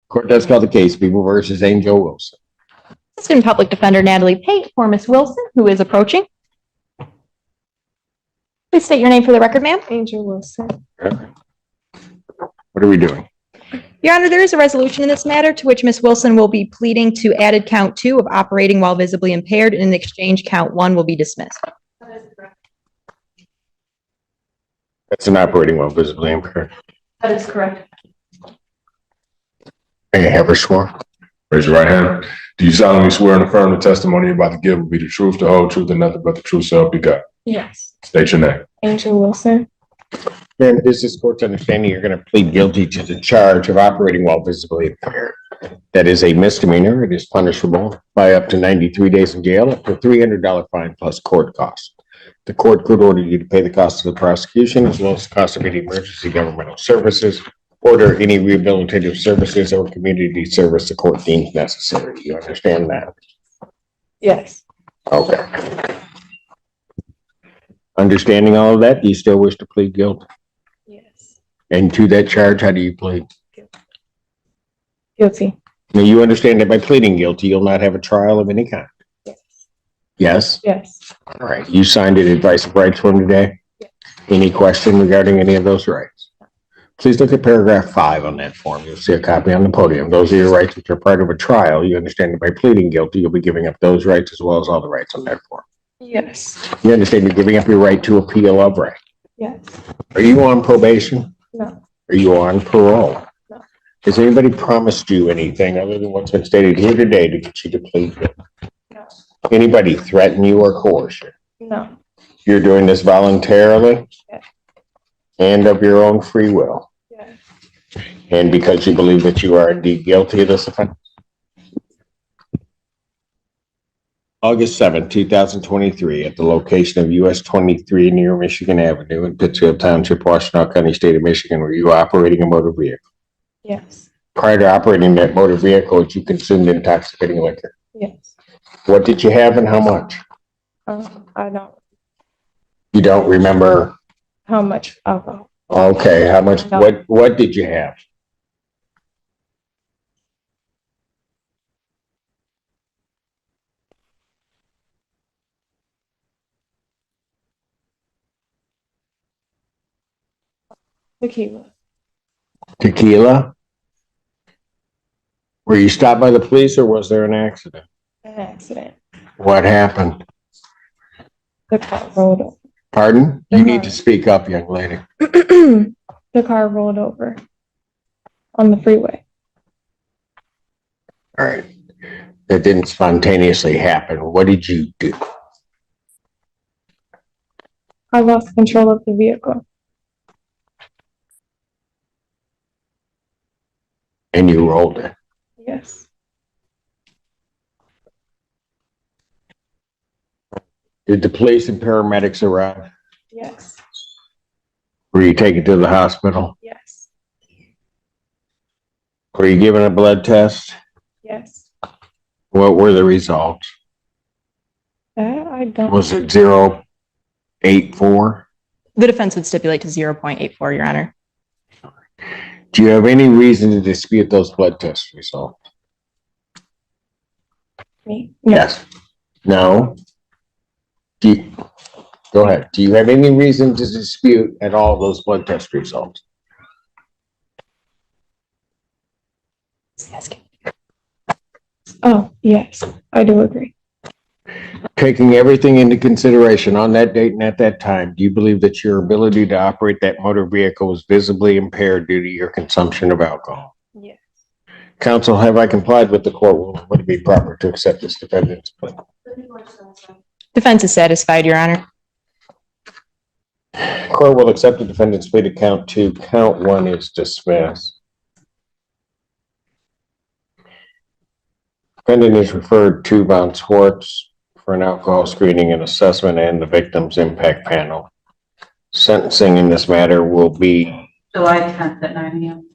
Court does call the case, People versus Angel Wilson. Assistant Public Defender Natalie Pate for Ms. Wilson, who is approaching. Please state your name for the record, ma'am. Angel Wilson. What are we doing? Your Honor, there is a resolution in this matter to which Ms. Wilson will be pleading to added count 2 of operating while visibly impaired, and in exchange, count 1 will be dismissed. That's an operating while visibly impaired. That is correct. May I have her sworn? Raise your right hand. Do you solemnly swear and affirm the testimony you're about to give will be the truth, the whole truth, and nothing but the truth, so help you God? Yes. State your name. Angel Wilson. And this is court's understanding you're going to plead guilty to the charge of operating while visibly impaired. That is a misdemeanor. It is punishable by up to 93 days in jail, up to $300 fine plus court costs. The court could order you to pay the cost of the prosecution as well as the cost of any emergency governmental services, order any rehabilitative services or community service the court deems necessary. You understand that? Yes. Okay. Understanding all of that, do you still wish to plead guilty? Yes. And to that charge, how do you plead? Guilty. Now, you understand that by pleading guilty, you'll not have a trial of any kind? Yes. Yes? Yes. All right. You signed an advice of rights form today? Yes. Any question regarding any of those rights? Please look at paragraph 5 on that form. You'll see a copy on the podium. Those are your rights which are part of a trial. You understand that by pleading guilty, you'll be giving up those rights as well as all the rights on that form. Yes. You understand you're giving up your right to appeal of right. Yes. Are you on probation? No. Are you on parole? No. Has anybody promised you anything other than what's been stated here today to get you to plead guilty? No. Anybody threaten you or coerce you? No. You're doing this voluntarily? Yes. And of your own free will? Yes. And because you believe that you are indeed guilty of this offense? August 7th, 2023, at the location of US 23 near Michigan Avenue in Pittsfield Township, Washtenaw County, State of Michigan, were you operating a motor vehicle? Yes. Prior to operating that motor vehicle, you consumed intoxicating liquor. Yes. What did you have and how much? I don't. You don't remember? How much alcohol? Okay, how much? No. What did you have? Tequila. Tequila? Were you stopped by the police or was there an accident? An accident. What happened? The car rolled over. Pardon? The You need car. to speak up, young lady. The car rolled over on the freeway. All right. That didn't spontaneously happen. What did you do? I lost control of the vehicle. And you rolled it. Yes. Did the police and paramedics arrive? Yes. Were you taken to the hospital? Yes. Were you given a blood test? Yes. What were the results? That I don't. Was it 0.84? The defense would stipulate to 0.84, Your Honor. Do you have any reason to dispute those blood test results? Me? No. Yes. No? Go ahead. Do you have any reason to dispute at all those blood test results? Oh, yes. I do agree. Taking everything into consideration on that date and at that time, do you believe that your ability to operate that motor vehicle was visibly impaired due to your consumption of alcohol? Yes. Counsel, have I complied with the court rule? Would it be proper to accept this defendant's plea? Defense is satisfied, Your Honor. Court will accept the defendant's plea to count 2. Count 1 is dismissed. Defendant is referred to Von Schwartz for an alcohol screening and assessment and the victim's impact panel. Sentencing in this matter will be July 10th at 9 a.m.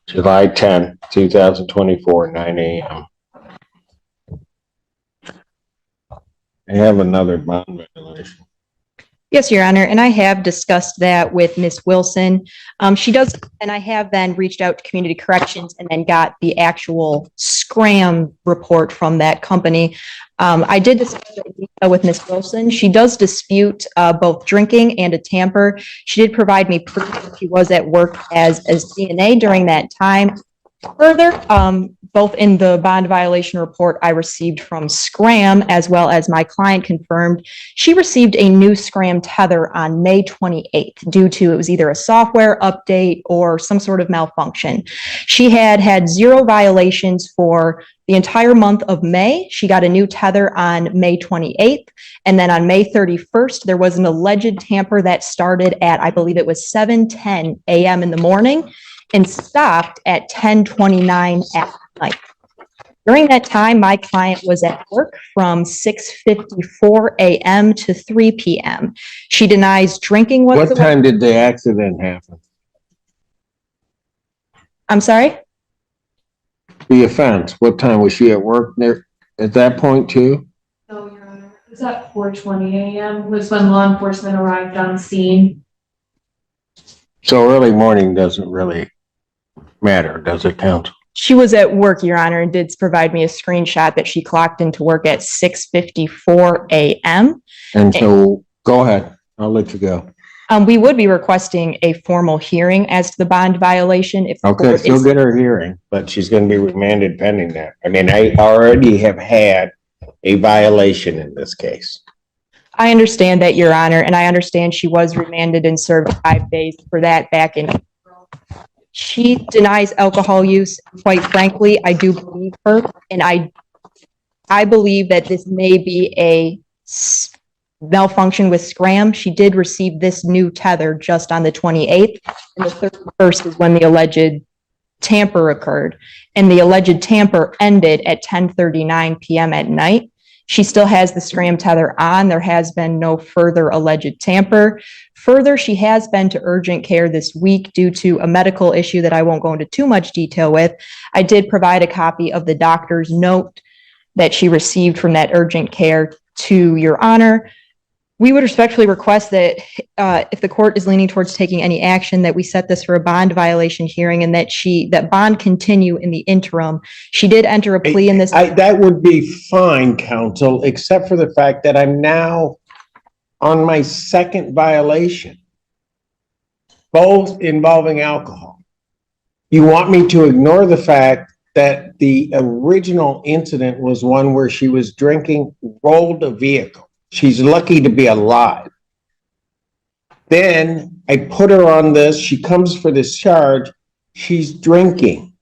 July 10th, 2024, 9 a.m. I have another bond regulation. Yes, Your Honor, and I have discussed that with Ms. Wilson. She does, and I have then reached out to Community Corrections and then got the actual scram report from that company. I did discuss it in detail with Ms. Wilson. She does dispute both drinking and a tamper. She did provide me proof that she was at work as a CNA during that time. Further, both in the bond violation report I received from Scram, as well as my client confirmed, she received a new Scram tether on May 28th due to it was either a software update or some sort of malfunction. She had 0 violations for the entire month of May. She got a new tether on May 28th. And then on May 31st, there was an alleged tamper that started at, I believe it was 7:10 a.m. in the morning and stopped at 10:29 at night. During that time, my client was at work from 6:54 a.m. to 3 p.m. She denies drinking What whatsoever. time did the accident happen? I'm sorry? The offense, what time was she at work there at that point too? No, Your Honor. It was at 4:20 a.m. was when law enforcement arrived on scene. So early morning doesn't really matter, does it, counsel? She was at work, Your Honor, and did provide me a screenshot that she clocked into work at 6:54 a.m. And so, go ahead, I'll let you go. We would be requesting a formal hearing as to the bond violation. If the Okay, court she'll is- get her hearing, but she's gonna be remanded pending that. I mean, I already have had a violation in this case. I understand that, Your Honor, and I understand she was remanded and served 5 days for that back in April. She denies alcohol use. Quite frankly, I do believe her, and I believe that this may be a malfunction with Scram. She did receive this new tether just on the 28th, and the 31st is when the alleged tamper occurred, and the alleged tamper ended at 10:39 p.m. at night. She still has the Scram tether on. There has been no further alleged tamper. Further, she has been to urgent care this week due to a medical issue that I won't go into too much detail with. I did provide a copy of the doctor's note that she received from that urgent care to Your Honor. We would respectfully request that if the court is leaning towards taking any action, that we set this for a bond violation hearing and that bond continue in the interim. She did enter a plea in this. That would be fine, counsel, except for the fact that I'm now on my second violation, both involving alcohol. You want me to ignore the fact that the original incident was one where she was drinking, rolled a vehicle. She's lucky to be alive. Then I put her on this. She comes for this charge. She's drinking.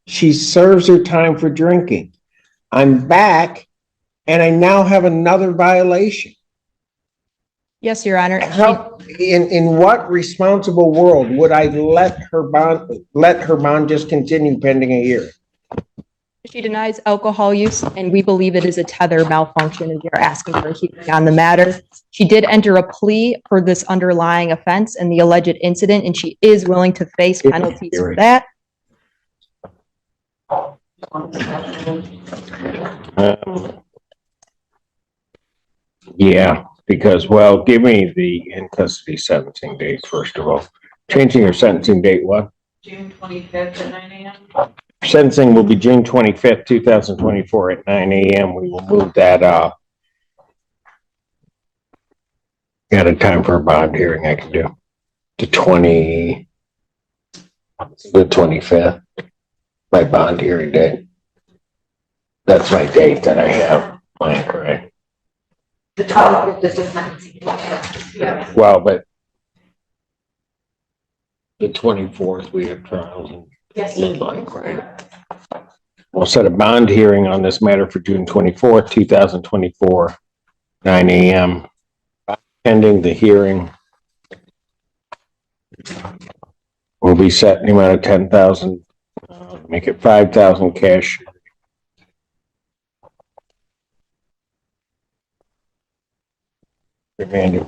She serves her time for drinking. I'm back and I now have another violation. Yes, Your Honor. How, in what responsible world would I let her bond just continue pending a hearing? She denies alcohol use, and we believe it is a tether malfunction, and you're asking for a hearing on the matter. She did enter a plea for this underlying offense and the alleged incident, and she is willing to face penalties for that. Yeah, because, well, give me the in custody sentencing dates, first of all. Changing her sentencing date, what? June 25th at 9 a.m. Sentencing will be June 25th, 2024 at 9 a.m. We will move that up. Got a time for a bond hearing I can do. The 25th, my bond hearing date. That's my date that I have planned, right? The 25th is the sentencing. Yeah. Well, but the 24th, we have trials and Yes. right? We'll set a bond hearing on this matter for June 24th, 2024, 9 a.m. Pending the hearing, will be set in the amount of 10,000, make it 5,000 cash. Remanded.